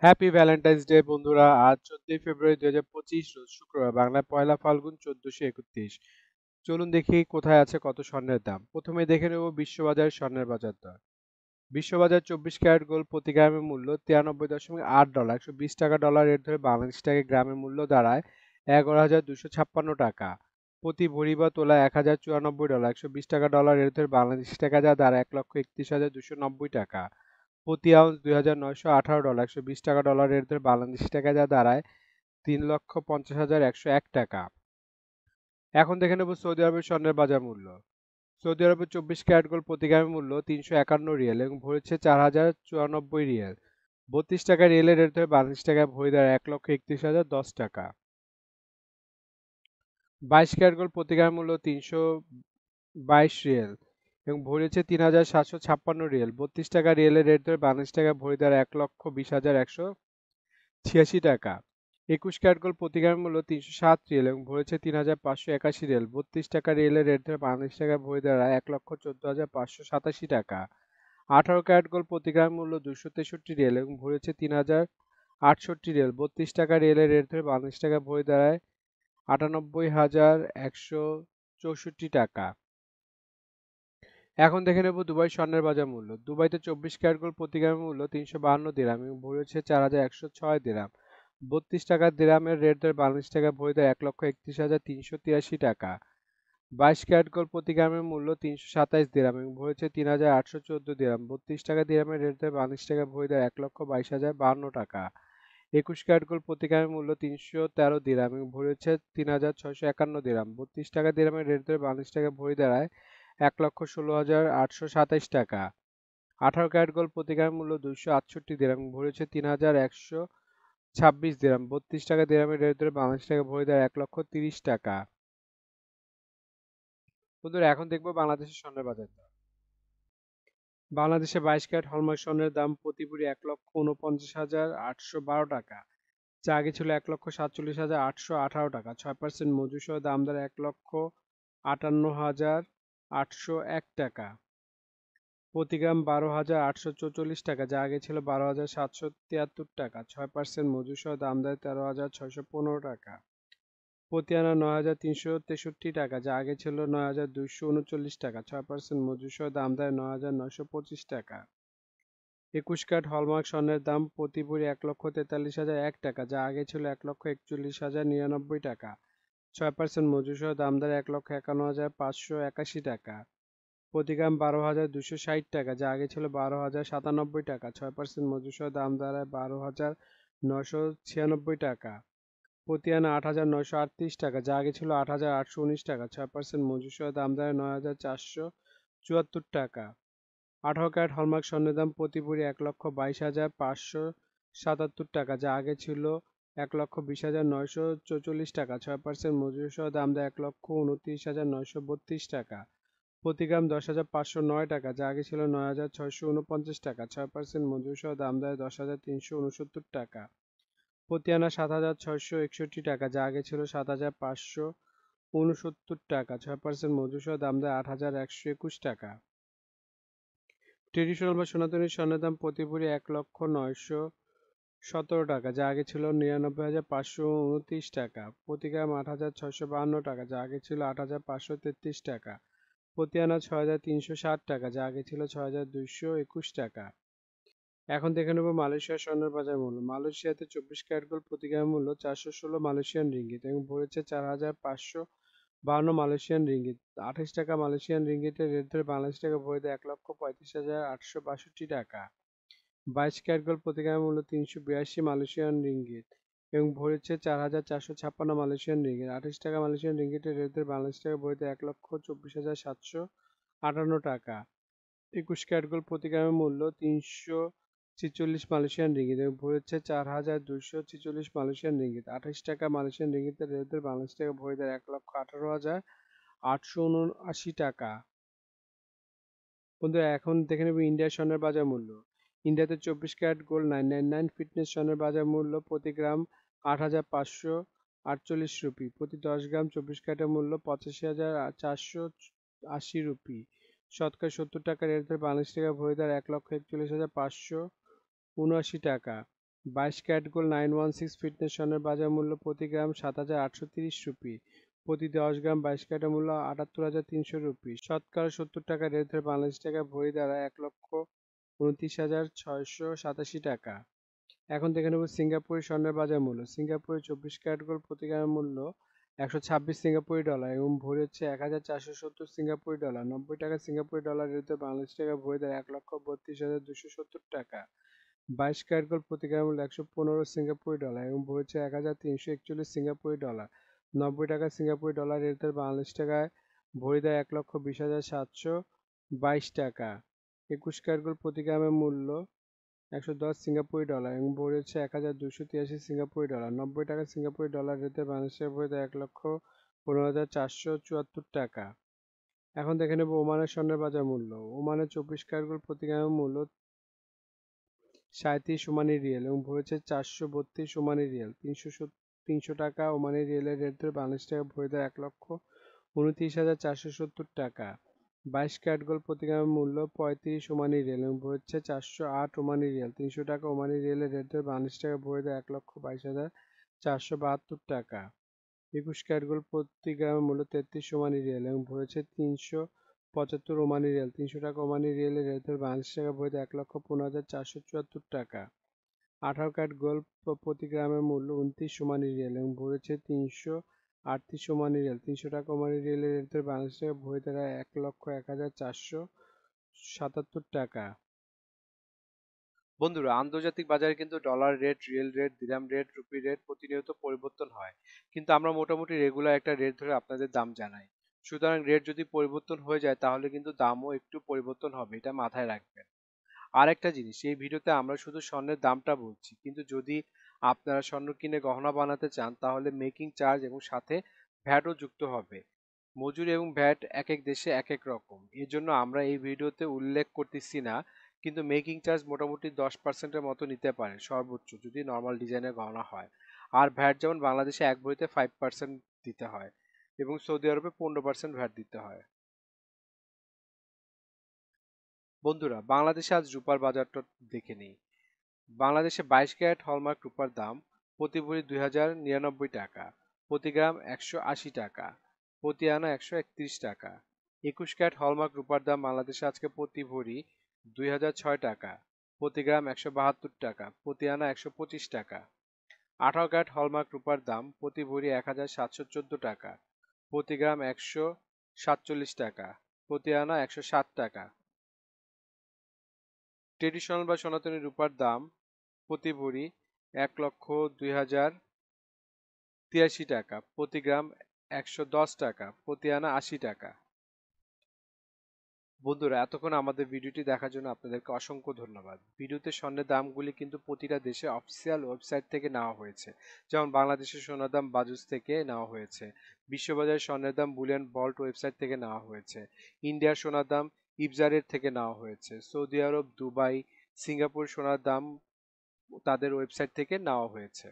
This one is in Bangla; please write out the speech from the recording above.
হ্যাপি ভ্যালেন্টাইন্স ডে বন্ধুরা। আজ 14 ফেব্রুয়ারি 2025 রোজ শুক্রবার, বাংলায় পয়লা ফাল্গুন 1431। চলুন দেখি কোথায় আছে কত স্বর্ণের দাম। প্রথমে দেখে নেব বিশ্ববাজার স্বর্ণের বাজার দর। বিশ্ববাজার 24 ক্যারেট গোল্ড প্রতি গ্রামের মূল্য 93.8 ডলার, 120 টাকা ডলার রেট ধরে বাংলাদেশ টাকায় গ্রামের মূল্য দাঁড়ায় 11,256 টাকা। প্রতি ভরি বা তোলা 1,094 ডলার, 120 টাকা ডলার রেট ধরে বাংলাদেশ টাকা যা দাঁড়ায় 1,31,290 টাকা। প্রতি আউন্স 2,918 ডলার, 120 টাকা ডলার রেট ধরে বাংলাদেশি টাকা যা দাঁড়ায় 3,50,101 টাকা। এখন দেখে নেব সৌদি আরবের স্বর্ণের বাজার মূল্য। সৌদি আরবের 24 ক্যারেট গোল্ড প্রতি গ্রামের মূল্য 351 রিয়াল এবং ভরেছে 4,094 রিয়াল। 32 টাকা রিয়েলের রেট ধরে বাংলাদেশি টাকায় ভরি দাঁড়ায় 1,31,010 টাকা। 22 ক্যারেট গোল্ড প্রতি গ্রামের মূল্য 322 রিয়াল এবং ভরেছে 3,756 রিয়াল। 32 টাকা রিয়েলের রেট ধরে বাংলাদেশি টাকায় ভরি দাঁড়ায় 1,20,186 টাকা। 21 ক্যারেট গোল্ড প্রতি গ্রামের মূল্য 307 রিয়াল এবং ভরেছে 3,581 রিয়াল। 32 টাকা রিয়েলের রেট ধরে বাংলাদেশি টাকায় ভরি দাঁড়ায় 1,14,587 টাকা। 18 ক্যারেট গোল্ড প্রতি গ্রামের মূল্য 263 রিয়াল এবং ভরেছে 3,068 রিয়াল। 32 টাকা রিয়েলের রেট ধরে বাংলাদেশি টাকায় ভরি দাঁড়ায় 98,164 টাকা। এখন দেখে নেব দুবাই স্বর্ণের বাজার মূল্য। দুবাইতে 24 ক্যারেট গোল্ড প্রতি গ্রামের মূল্য 352 দিরাম এবং ভরি হচ্ছে 4,106 দিরাম। 32 টাকা দিরামের রেট ধরে বাংলাদেশ টাকা ভরি দেয় 1,31,383 টাকা। 22 ক্যারেট গোল্ড প্রতি গ্রামের মূল্য 327 দিরাম এবং ভরি হচ্ছে 3,814 দিরাম। 32 টাকা দিরামের রেট ধরে বাংলাদেশ টাকা ভরি দেয় 1,22,052 টাকা। 21 ক্যারেট গোল্ড প্রতি গ্রামের মূল্য 313 দিরাম এবং ভরি হচ্ছে 3,651 দিরাম। 32 টাকা দিরামের রেট ধরে বাংলাদেশ টাকা ভরি দাঁড়ায় 1,16,827 টাকা। 18 ক্যারেট গোল্ড প্রতি গ্রামের মূল্য 268 দিরাম এবং ভরি হচ্ছে 3,126 দিরাম। 32 টাকা দিরামের রেট ধরে বাংলাদেশ টাকা ভরি দেয় 1,30,000 টাকা। বন্ধুরা এখন দেখবো বাংলাদেশের স্বর্ণের বাজার দর। বাংলাদেশে 22 ক্যারেট হলমার্ক স্বর্ণের দাম প্রতি ভরি 1,49,812 টাকা, যা আগে ছিল 1,47,818 টাকা। 6% মজুরি সহ দাম দর 1,58,801 টাকা। প্রতি গ্রাম 12,844 টাকা, যা আগে ছিল 12,773 টাকা। 6% মজুরি সহ দাম দেয় 13,615 টাকা। প্রতি আনা 9,363 টাকা, যা আগে ছিল 9,239 টাকা। 6% মজুরি সহ দাম দেয় 9,925 টাকা। 21 ক্যারেট হলমার্ক স্বর্ণের দাম প্রতি ভরি 1,43,001 টাকা, যা আগে ছিল 1,41,099 টাকা। 6% মজুরি সহ দাম দেয় 1,51,581 টাকা। প্রতি গ্রাম 12,260 টাকা, যা আগে ছিল 12,097 টাকা। 6% মজুরি সহ দাম দাঁড়ায় 12,996 টাকা। প্রতি আনা 8,938 টাকা, যা আগে ছিল 8,819 টাকা। 6% মজুরি সহ দাম দাঁড়ায় 9,474 টাকা। 18 ক্যারেট হলমার্ক স্বর্ণের দাম প্রতি ভরি 1,22,577 টাকা, যা আগে ছিল 1,20,944 টাকা। 6% মজুরি সহ দাম দেয় 1,29,932 টাকা। প্রতি গ্রাম 10,509 টাকা, যা আগে ছিল 9,649 টাকা। 6% মজুরি সহ দাম দেয় 10,369 টাকা। প্রতি আনা 7,661 টাকা, যা আগে ছিল 7,569 টাকা। 6% মজুরি সহ দাম দেয় 8,121 টাকা। ট্রেডিশনাল বা সনাতনী স্বর্ণের দাম প্রতি ভরি 1,09,17 টাকা, যা আগে ছিল 99,529 টাকা। প্রতি গ্রাম 8,652 টাকা, যা আগে ছিল 8,533 টাকা। প্রতি আনা 6,360 টাকা, যা আগে ছিল 6,221 টাকা। এখন দেখে নেব মালয়েশিয়ার স্বর্ণের বাজার মূল্য। মালয়েশিয়াতে 24 ক্যারেট গোল্ড প্রতি গ্রামের মূল্য 416 মালয়েশিয়ান রিঙ্গিত এবং ভরেছে 4,552 মালয়েশিয়ান রিঙ্গিত। 28 টাকা মালয়েশিয়ান রিঙ্গিতের রেট ধরে বাংলাদেশ টাকা ভরে দেয় 1,35,862 টাকা। 22 ক্যারেট গোল্ড প্রতি গ্রামের মূল্য 382 মালয়েশিয়ান রিঙ্গিত এবং ভরেছে 4,456 মালয়েশিয়ান রিঙ্গিত। 28 টাকা মালয়েশিয়ান রিঙ্গিতের রেট ধরে বাংলাদেশ টাকা ভরে দেয় 1,24,758 টাকা। 21 ক্যারেট গোল্ড প্রতি গ্রামের মূল্য 346 মালয়েশিয়ান রিঙ্গিত এবং ভরেছে 4,246 মালয়েশিয়ান রিঙ্গিত। 28 টাকা মালয়েশিয়ান রিঙ্গিতের রেট ধরে বাংলাদেশ টাকা ভরে দেয় 1,18,879 টাকা। বন্ধুরা এখন দেখে নেব ইন্ডিয়ার স্বর্ণের বাজার মূল্য। ইন্ডিয়াতে 24 ক্যারেট গোল্ড 999 ফিটনেস স্বর্ণের বাজার মূল্য প্রতি গ্রাম 8,548 রুপি। প্রতি 10 গ্রাম 24 ক্যারেটের মূল্য 85,480 রুপি। শতকরা 70 টাকা রেট ধরে বাংলাদেশ টাকা ভরে দেয় 1,41,579 টাকা। 22 ক্যারেট গোল্ড 916 ফিটনেস স্বর্ণের বাজার মূল্য প্রতি গ্রাম 7,830 রুপি। প্রতি 10 গ্রাম 22 ক্যারেটের মূল্য 78,300 রুপি। শতকরা 70 টাকা রেট ধরে বাংলাদেশ টাকা ভরি দাঁড়ায় 1,29,687 টাকা। এখন দেখে নেব সিঙ্গাপুরের স্বর্ণের বাজার মূল্য। সিঙ্গাপুরের 24 ক্যারেট গোল্ড প্রতি গ্রামের মূল্য 126 সিঙ্গাপুরি ডলার এবং ভরি হচ্ছে 1,470 সিঙ্গাপুরি ডলার। 90 টাকা সিঙ্গাপুরি ডলার রেটে বাংলাদেশ টাকা ভরি দাঁড়ায় 1,32,270 টাকা। 22 ক্যারেট গোল্ড প্রতি গ্রামের মূল্য 115 সিঙ্গাপুরি ডলার এবং ভরি হচ্ছে 1,341 সিঙ্গাপুরি ডলার। 90 টাকা সিঙ্গাপুরি ডলার রেটে বাংলাদেশ টাকায় ভরি দেয় 1,20,722 টাকা। 21 ক্যারেট গোল্ড প্রতি গ্রামের মূল্য 110 সিঙ্গাপুরি ডলার এবং ভরি হচ্ছে 1,283 সিঙ্গাপুরি ডলার। 90 টাকা সিঙ্গাপুরি ডলার রেটে বাংলাদেশের ভরি দেয় 1,15,474 টাকা। এখন দেখে নেব ওমানের স্বর্ণের বাজার মূল্য। ওমানের 24 ক্যারেট গোল্ড প্রতি গ্রামের মূল্য 37 ওমানি রিয়েল এবং ভরি হচ্ছে 432 ওমানি রিয়েল। 300 টাকা ওমানি রিয়েলের রেট ধরে বাংলাদেশ টাকা ভরি দেয় 1,29,470 টাকা। 22 ক্যারেট গোল্ড প্রতি গ্রামের মূল্য 35 ওমানি রিয়েল এবং ভরি হচ্ছে 408 ওমানি রিয়েল। 300 টাকা ওমানি রিয়েলের রেট ধরে বাংলাদেশ টাকা ভরি দেয় 1,22,472 টাকা। 21 ক্যারেট গোল্ড প্রতি গ্রামের মূল্য 33 ওমানি রিয়েল এবং ভরি হচ্ছে 375 ওমানি রিয়েল। 300 টাকা ওমানি রিয়েলের রেট ধরে বাংলাদেশ টাকা ভরি দেয় 1,15,474 টাকা। 18 ক্যারেট গোল্ড প্রতি গ্রামের মূল্য 29 ওমানি রিয়েল এবং ভরি হচ্ছে 338 ওমানি রিয়েল। 300 টাকা ওমানি রিয়েলের রেট ধরে বাংলাদেশ টাকা ভরি দাঁড়ায় 1,01,477 টাকা। বন্ধুরা, আন্তর্জাতিক বাজারে কিন্তু ডলার রেট, রিয়েল রেট, দিরহাম রেট, রুপি রেট প্রতিনিয়ত পরিবর্তন হয়, কিন্তু আমরা মোটামুটি রেগুলার একটা রেট ধরে আপনাদের দাম জানাই। সুতরাং রেট যদি পরিবর্তন হয়ে যায় তাহলে কিন্তু দামও একটু পরিবর্তন হবে, এটা মাথায় রাখবেন। আর একটা জিনিস, এই ভিডিওতে আমরা শুধু স্বর্ণের দামটা বলছি, কিন্তু যদি আপনারা স্বর্ণ কিনে গহনা বানাতে চান তাহলে মেকিং চার্জ এবং সাথে ভ্যাটও যুক্ত হবে। মজুরি এবং ভ্যাট এক এক দেশে এক এক রকম, এর জন্য আমরা এই ভিডিওতে উল্লেখ করতেছি না, কিন্তু মেকিং চার্জ মোটামুটি 10%-এর মতো নিতে পারে সর্বোচ্চ, যদি নর্মাল ডিজাইনের গহনা হয়। আর ভ্যাট যেমন বাংলাদেশে এক ভরিতে 5% দিতে হয় এবং সৌদি আরবে 15% ভ্যাট দিতে হয়। বন্ধুরা, বাংলাদেশে আজ রূপার বাজারটা দেখে নিই। বাংলাদেশে 22 ক্যারেট হলমার্ক রূপার দাম প্রতি ভরি 2,099 টাকা, প্রতি গ্রাম 180 টাকা, প্রতি আনা 131 টাকা। 21 ক্যারেট হলমার্ক রূপার দাম বাংলাদেশে আজকে প্রতি ভরি 2,006 টাকা, প্রতি গ্রাম 172 টাকা, প্রতি আনা 125 টাকা। 18 ক্যারেট হলমার্ক রূপার দাম প্রতি ভরি 1,714 টাকা, প্রতি গ্রাম 147 টাকা, প্রতি আনা 160 টাকা। ট্রেডিশনাল বা সনাতনী রূপার দাম প্রতি ভরি 1,02,083 টাকা, প্রতি গ্রাম 110 টাকা, প্রতি আনা 80 টাকা। বন্ধুরা, এতক্ষণ আমাদের ভিডিওটি দেখার জন্য আপনাদেরকে অসংখ্য ধন্যবাদ। ভিডিওতে স্বর্ণের দামগুলি কিন্তু প্রতিটা দেশে অফিসিয়াল ওয়েবসাইট থেকে নেওয়া হয়েছে, যেমন বাংলাদেশের সোনার দাম বাজুস থেকে নেওয়া হয়েছে, বিশ্ববাজারের স্বর্ণের দাম বুলিয়ন ভল্ট ওয়েবসাইট থেকে নেওয়া হয়েছে, ইন্ডিয়ার সোনার দাম ইবজারের থেকে নেওয়া হয়েছে, সৌদি আরব, দুবাই, সিঙ্গাপুর সোনার দাম তাদের ওয়েবসাইট থেকে নেওয়া হয়েছে।